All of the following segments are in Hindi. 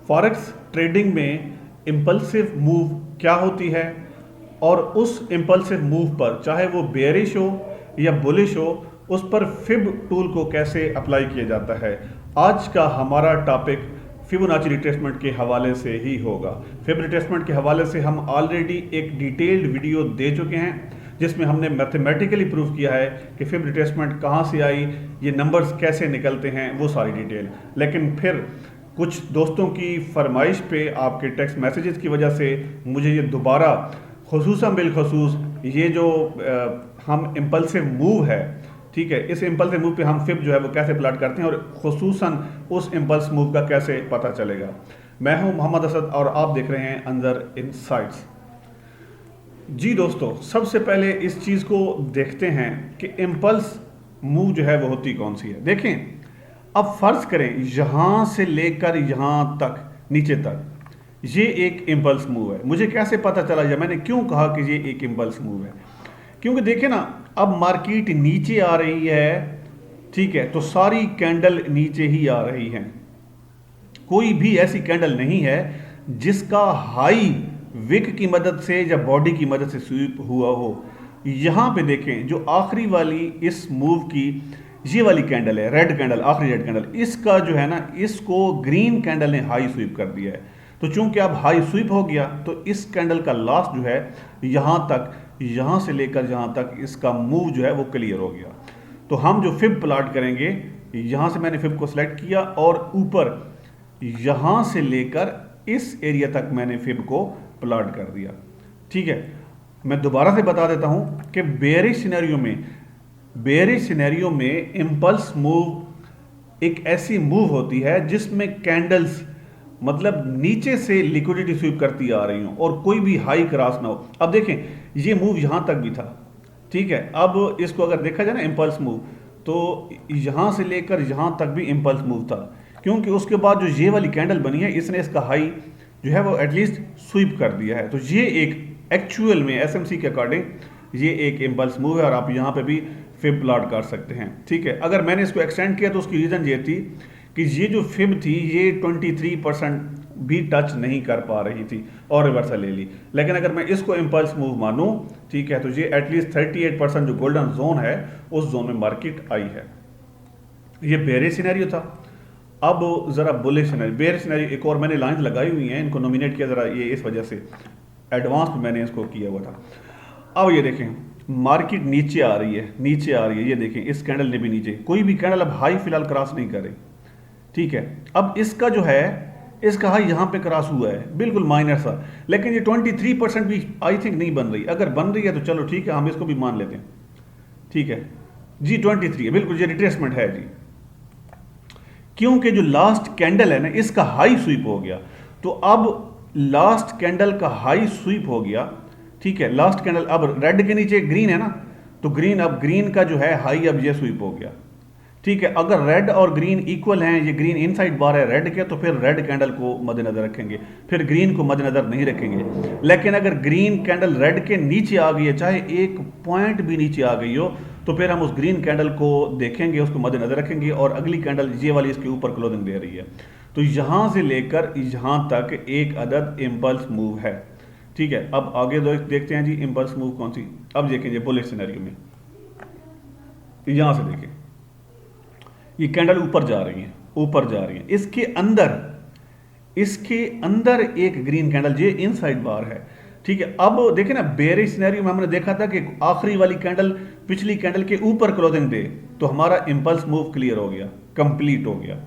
फॉरेक्स ट्रेडिंग में इम्पल्सिव मूव क्या होती है और उस इम्पल्सिव मूव पर चाहे वो बेयरिश हो या बुलिश हो उस पर फिब टूल को कैसे अप्लाई किया जाता है। आज का हमारा टॉपिक फिबोनाची रिट्रेसमेंट के हवाले से ही होगा। फिब रिट्रेसमेंट के हवाले से हम ऑलरेडी एक डिटेल्ड वीडियो दे चुके हैं जिसमें हमने मैथमेटिकली प्रूव किया है कि फिब रिट्रेसमेंट कहाँ से आई, ये नंबर्स कैसे निकलते हैं, वो सारी डिटेल। लेकिन फिर कुछ दोस्तों की फरमाइश पे आपके टेक्स्ट मैसेजेस की वजह से मुझे ये दोबारा खुसूसन बिलखसूस ये जो हम इम्पल्सिव मूव है, ठीक है, इस इम्पल्सिव मूव पे हम फिब जो है वो कैसे प्लाट करते हैं और खुसूसन उस इम्पल्स मूव का कैसे पता चलेगा। मैं हूं मोहम्मद असद और आप देख रहे हैं अंदर इनसाइट्स। जी दोस्तों, सबसे पहले इस चीज़ को देखते हैं कि इम्पल्स मूव जो है वो होती कौन सी है। देखें, अब फर्ज करें यहां से लेकर यहां तक नीचे तक ये एक इम्पल्स मूव है। मुझे कैसे पता चला या मैंने क्यों कहा कि ये एक इम्पल्स मूव है? क्योंकि देखें ना, अब मार्केट नीचे आ रही है, ठीक है, तो सारी कैंडल नीचे ही आ रही हैं। कोई भी ऐसी कैंडल नहीं है जिसका हाई विक की मदद से या बॉडी की मदद से स्वीप हुआ हो। यहां पे देखें, जो आखिरी वाली इस मूव की ये वाली कैंडल है, रेड कैंडल, आखिरी रेड कैंडल, इसका जो है ना, इसको ग्रीन कैंडल ने हाई स्वीप कर दिया है। तो चूंकि अब हाई स्वीप हो गया तो इस कैंडल का लास्ट जो है यहां तक, यहां से लेकर यहां तक इसका मूव जो है वो क्लियर हो गया। तो हम जो फिब प्लाट करेंगे, यहां से मैंने फिब को सिलेक्ट किया और ऊपर यहां से लेकर इस एरिया तक मैंने फिब को प्लाट कर दिया। ठीक है, मैं दोबारा से बता देता हूं कि बेयरिश सिनेरियो में इंपल्स मूव एक ऐसी मूव होती है जिसमें कैंडल्स मतलब नीचे से लिक्विडिटी स्वीप करती आ रही हो और कोई भी हाई क्रॉस ना हो। अब देखें, ये मूव यहां तक भी था, ठीक है। अब इसको अगर देखा जाए ना इंपल्स मूव, तो यहां से लेकर यहां तक भी इंपल्स मूव था, क्योंकि उसके बाद जो ये वाली कैंडल बनी है इसने इसका हाई जो है वो एटलीस्ट स्वीप कर दिया है। तो ये एक एक्चुअल में एसएमसी के अकॉर्डिंग ये एक इंपल्स मूव है और आप यहां पे भी फिब प्लॉट कर सकते हैं। ठीक है, अगर मैंने इसको एक्सटेंड किया तो उसकी रीजन ये थी कि ये जो फिब थी ये 23% भी टच नहीं कर पा रही थी और रिवर्सल ले ली। लेकिन अगर मैं इसको इंपल्स मूव मानूं, ठीक है, तो ये एटलीस्ट 38% जो गोल्डन जोन है उस जोन में मार्केट आई है। ये बेयरिश सिनेरियो था। अब जरा बुलिश सिनेरियो, बेयरिश सिनेरियो एक और मैंने लाइन लगाई हुई हैं, इनको नॉमिनेट किया जरा, ये इस वजह से एडवांस में मैंने इसको किया हुआ था। अब ये देखें, मार्केट नीचे आ रही है, नीचे आ रही है, ये देखें इस कैंडल ने भी नीचे, कोई भी कैंडल अब हाई फिलहाल क्रॉस नहीं कर रही। ठीक है, अब इसका जो है इसका हाई यहां पे क्रॉस हुआ है बिल्कुल माइनर सा, लेकिन ये 23% भी आई थिंक नहीं बन रही। अगर बन रही है तो चलो ठीक है, हम इसको भी मान लेते हैं। ठीक है जी, 23 है बिल्कुल, ये रिट्रेसमेंट है जी, क्योंकि जो लास्ट कैंडल है ना इसका हाई स्वीप हो गया। तो अब लास्ट कैंडल का हाई स्वीप हो गया, ठीक है, लास्ट कैंडल अब रेड के नीचे ग्रीन है ना, तो ग्रीन, अब ग्रीन का जो है हाई अब ये स्वीप हो गया। ठीक है, अगर रेड और ग्रीन इक्वल हैं, ये ग्रीन इनसाइड बार है रेड के, तो फिर रेड कैंडल को मद्देनजर रखेंगे, फिर ग्रीन को मद्देनजर नहीं रखेंगे। लेकिन अगर ग्रीन कैंडल रेड के नीचे आ गई है, चाहे एक पॉइंट भी नीचे आ गई हो, तो फिर हम उस ग्रीन कैंडल को देखेंगे, उसको मद्देनजर रखेंगे और अगली कैंडल ये वाली इसके ऊपर क्लोजिंग दे रही है। तो यहां से लेकर यहां तक एक अदद इंपल्स मूव है। ठीक है, अब आगे देखते हैं जी इंपल्स मूव कौन सी। अब देखेंगे बुलिश सिनेरियो में, यहां से देखें ये कैंडल ऊपर जा रही है, ऊपर जा रही है, इसके अंदर एक ग्रीन कैंडल ये इनसाइड बार है। ठीक है, अब देखें ना, बेयरिश सिनेरियो में हमने देखा था कि आखिरी वाली कैंडल पिछली कैंडल के ऊपर क्लोजिंग दे तो हमारा इंपल्स मूव क्लियर हो गया, कंप्लीट हो गया।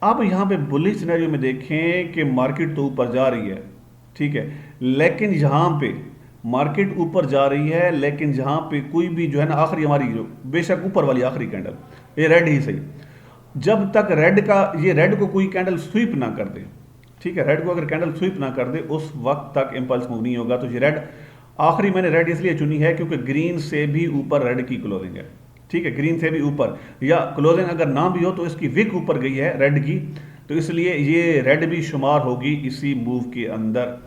अब यहां पे बुलिश सिनेरियो में देखें कि मार्केट तो ऊपर जा रही है, ठीक है, लेकिन यहां पे मार्केट ऊपर जा रही है, लेकिन जहां पे कोई भी जो है ना आखिरी हमारी जो बेशक ऊपर वाली आखिरी कैंडल, ये रेड ही सही, जब तक रेड का ये रेड को कोई कैंडल स्वीप ना कर दे, ठीक है, रेड को अगर कैंडल स्वीप ना कर दे उस वक्त तक इंपल्स मूव नहीं होगा। तो ये रेड आखिरी मैंने रेड इसलिए चुनी है क्योंकि ग्रीन से भी ऊपर रेड की क्लोजिंग है। ठीक है, ग्रीन से भी ऊपर, या क्लोजिंग अगर ना भी हो तो इसकी विक ऊपर गई है रेड की, तो इसलिए ये रेड भी शुमार होगी इसी मूव के अंदर।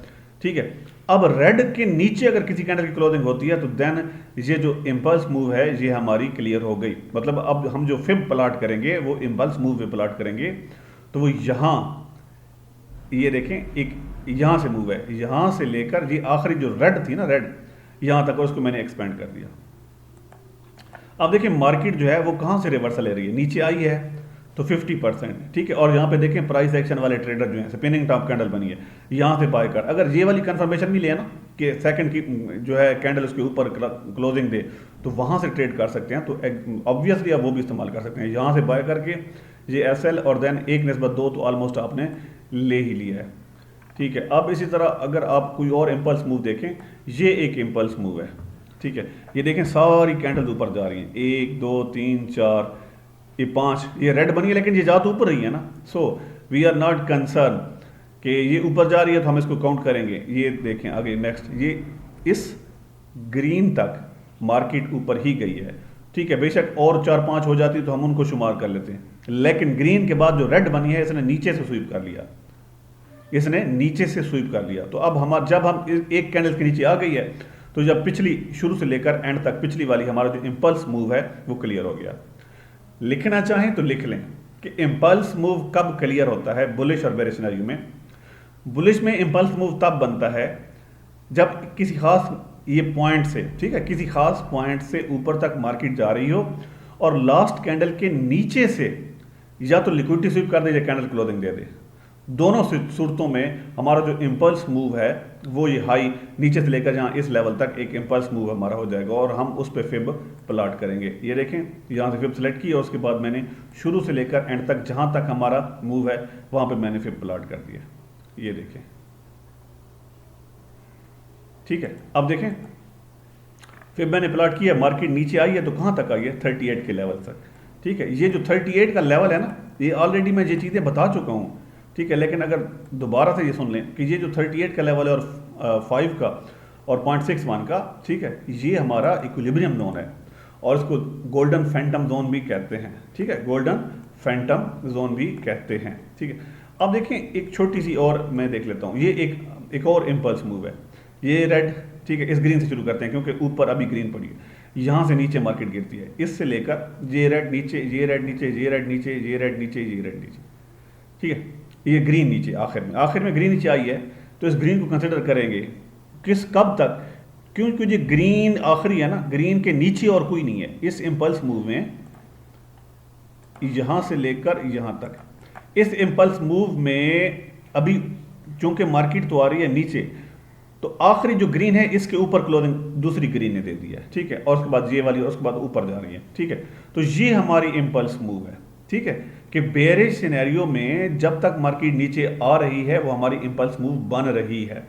ठीक है, अब रेड के नीचे अगर किसी कैंडल की क्लोजिंग होती है तो देन ये जो इंपल्स मूव है ये हमारी क्लियर हो गई। मतलब अब हम जो फिब प्लाट करेंगे वो इंपल्स मूव पे प्लाट करेंगे, तो वो यहां ये देखें, एक यहाँ से मूव है, यहाँ से लेकर ये आखिरी जो रेड थी ना, रेड यहाँ तक, और उसको मैंने एक्सपेंड कर दिया। अब देखिए मार्केट जो है वो कहाँ से रिवर्सल ले रही है, नीचे आई है तो 50%, ठीक है। और यहाँ पे देखें प्राइस एक्शन वाले ट्रेडर जो हैं, स्पिनिंग टॉप कैंडल बनी है, यहाँ से बाय कर, अगर ये वाली कंफर्मेशन भी ले ना कि सेकंड की जो है कैंडल उसके ऊपर क्लोजिंग दे, तो वहाँ से ट्रेड कर सकते हैं। तो ऑब्वियसली आप वो भी इस्तेमाल कर सकते हैं, यहाँ से बाय करके ये एसएल और देन 1/2 तो ऑलमोस्ट आपने ले ही लिया है, ठीक है। अब इसी तरह अगर आप कोई और इम्पल्स मूव देखें, ये एक इम्पल्स मूव है, ठीक है। ये देखें सारी कैंडल्स ऊपर जा रही हैं, 1 2 3 4 ये 5, ये रेड बनी है लेकिन ये जा तो ऊपर रही है ना। So we are not concern कि ये ऊपर जा रही है तो हम इसको काउंट करेंगे। ये देखें आगे नेक्स्ट, ये इस ग्रीन तक मार्केट ऊपर ही गई है, ठीक है। बेशक और 4-5 हो जाती तो हम उनको शुमार कर लेते हैं, लेकिन ग्रीन के बाद जो रेड बनी है इसने नीचे से स्वीप कर लिया, इसने नीचे से स्वीप कर लिया। तो अब हमारा जब हम एक कैंडल के नीचे आ गई है, तो जब पिछली शुरू से लेकर एंड तक पिछली वाली हमारा जो इंपल्स मूव है वो क्लियर हो गया। लिखना चाहें तो लिख लें कि इंपल्स मूव कब क्लियर होता है बुलिश और बेरिश सिनेरियो में। बुलिश में इंपल्स मूव तब बनता है जब किसी खास ये पॉइंट से, ठीक है, किसी खास पॉइंट से ऊपर तक मार्केट जा रही हो और लास्ट कैंडल के नीचे से या तो लिक्विडिटी स्वीप कर दे या कैंडल क्लोजिंग दे दे। दोनों सूरतों में हमारा जो इंपल्स मूव है वो ये हाई नीचे से लेकर जहाँ इस लेवल तक एक इंपल्स मूव हमारा हो जाएगा और हम उस पर फिब प्लाट करेंगे। ये देखें यहाँ से फिब सेलेक्ट की और उसके बाद मैंने शुरू से लेकर एंड तक जहाँ तक हमारा मूव है वहाँ पे मैंने फिब प्लाट कर दिया। ये देखें, ठीक है। अब देखें फिब मैंने प्लाट किया, मार्केट नीचे आई है तो कहाँ तक आई है, 38 के लेवल तक, ठीक है। ये जो 38 का लेवल है ना, ये ऑलरेडी मैं ये चीज़ें बता चुका हूँ, ठीक है। लेकिन अगर दोबारा से ये सुन लें कि ये जो 38 का लेवल है और 5 का और 0.61 का, ठीक है, ये हमारा इक्विलिब्रियम जोन है और इसको गोल्डन फैंटम जोन भी कहते हैं, ठीक है, गोल्डन फैंटम जोन भी कहते हैं, ठीक है। अब देखें एक छोटी सी और मैं देख लेता हूँ, ये एक और इम्पल्स मूव है, ये रेड, ठीक है। इस ग्रीन से शुरू करते हैं क्योंकि ऊपर अभी ग्रीन पड़ी है, यहाँ से नीचे मार्केट गिरती है, इससे लेकर ये रेड नीचे, ये रेड नीचे, ये रेड नीचे, ये रेड नीचे, ये रेड नीचे, ठीक है। ये ग्रीन नीचे आखिर में ग्रीन नीचे आई है, तो इस ग्रीन को कंसिडर करेंगे किस कब तक, क्योंकि ये ग्रीन आखिरी है ना, ग्रीन के नीचे और कोई नहीं है इस इंपल्स मूव में, यहां से लेकर यहां तक। इस इंपल्स मूव में अभी चूंकि मार्केट तो आ रही है नीचे, तो आखिरी जो ग्रीन है इसके ऊपर क्लोजिंग दूसरी ग्रीन ने दे दी है, ठीक है, और उसके बाद ये वाली और उसके बाद ऊपर जा रही है, ठीक है। तो ये हमारी इंपल्स मूव है, ठीक है, कि बेरिश सिनेरियो में जब तक मार्केट नीचे आ रही है वो हमारी इंपल्स मूव बन रही है।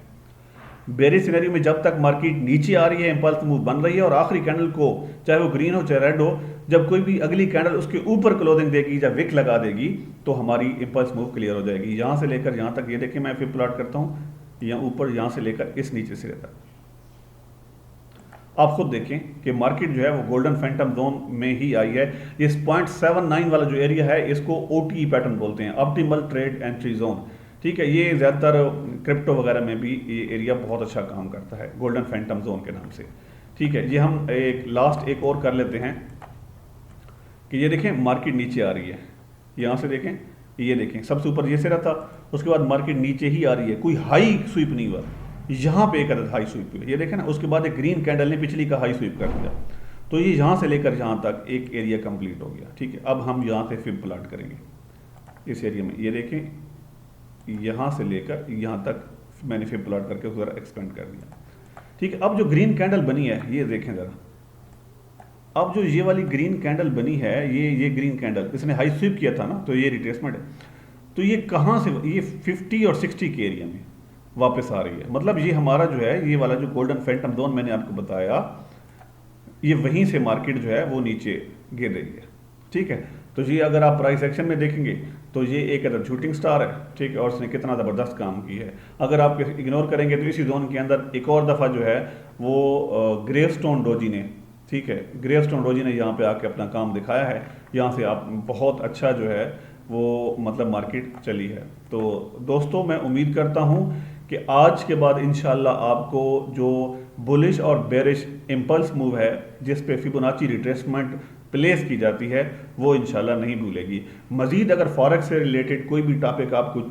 बेरिश सिनेरियो में जब तक मार्केट नीचे आ रही है इंपल्स मूव बन रही है और आखिरी कैंडल को चाहे वो ग्रीन हो चाहे रेड हो, जब कोई भी अगली कैंडल उसके ऊपर क्लोजिंग देगी या विक लगा देगी तो हमारी इंपल्स मूव क्लियर हो जाएगी। यहां से लेकर यहां तक, ये देखिए मैं फिर प्लॉट करता हूं, यहाँ ऊपर यहाँ से लेकर इस नीचे सिरे तक आप खुद देखें कि मार्केट जो है वो गोल्डन फैंटम जोन में ही आई है। इस 0.79 वाला जो एरिया है इसको OTE पैटर्न बोलते हैं, ऑप्टिमल ट्रेड एंट्री जोन, ठीक है। ये ज़्यादातर क्रिप्टो वगैरह में भी ये एरिया बहुत अच्छा काम करता है गोल्डन फैंटम जोन के नाम से, ठीक है। ये हम एक और कर लेते हैं कि ये देखें मार्केट नीचे आ रही है, यहाँ से देखें, ये देखें सबसे ऊपर ये सिरा था, उसके बाद मार्केट नीचे ही आ रही है, कोई हाई स्वीप नहीं हुआ, यहाँ पे एक अदद हाई स्वीप हुई, ये देखें ना। उसके बाद एक ग्रीन कैंडल ने पिछली का हाई स्वीप कर दिया, तो ये यहाँ से लेकर यहाँ तक एक एरिया कंप्लीट हो गया, ठीक है। अब हम यहाँ से फिर प्लाट करेंगे इस एरिया में, ये देखें यहाँ से लेकर यहाँ तक मैंने फिर प्लाट करके उसको ज़रा एक्सपेंड कर दिया, ठीक है। अब जो ग्रीन कैंडल बनी है ये देखें ज़रा, अब जो ये वाली ग्रीन कैंडल बनी है, ये ग्रीन कैंडल इसने हाई स्वीप किया था ना, तो ये रिट्रेसमेंट है, तो ये कहाँ से, ये 50 और 60 के एरिया में वापस आ रही है। मतलब ये हमारा जो है ये वाला जो गोल्डन फैंटम जोन मैंने आपको बताया, ये वहीं से मार्केट जो है वो नीचे गिर रही है, ठीक है। तो ये अगर आप प्राइस एक्शन में देखेंगे तो ये एक अदर शूटिंग स्टार है, ठीक है, और इसने कितना ज़बरदस्त काम की है। अगर आप इग्नोर करेंगे तो इसी जोन के अंदर एक और दफ़ा जो है वो ग्रेवस्टोन डोजी ने, ठीक है, ग्रेवस्टोन डोजी ने यहाँ पे आके अपना काम दिखाया है, यहाँ से आप बहुत अच्छा जो है वो मतलब मार्केट चली है। तो दोस्तों मैं उम्मीद करता हूँ कि आज के बाद इंशाल्लाह आपको जो बुलिश और बेरिश इंपल्स मूव है जिस पे फिबोनाची रिट्रेसमेंट प्लेस की जाती है वो इंशाल्लाह नहीं भूलेगी। मजीद अगर फॉरेक्स से रिलेटेड कोई भी टॉपिक आपको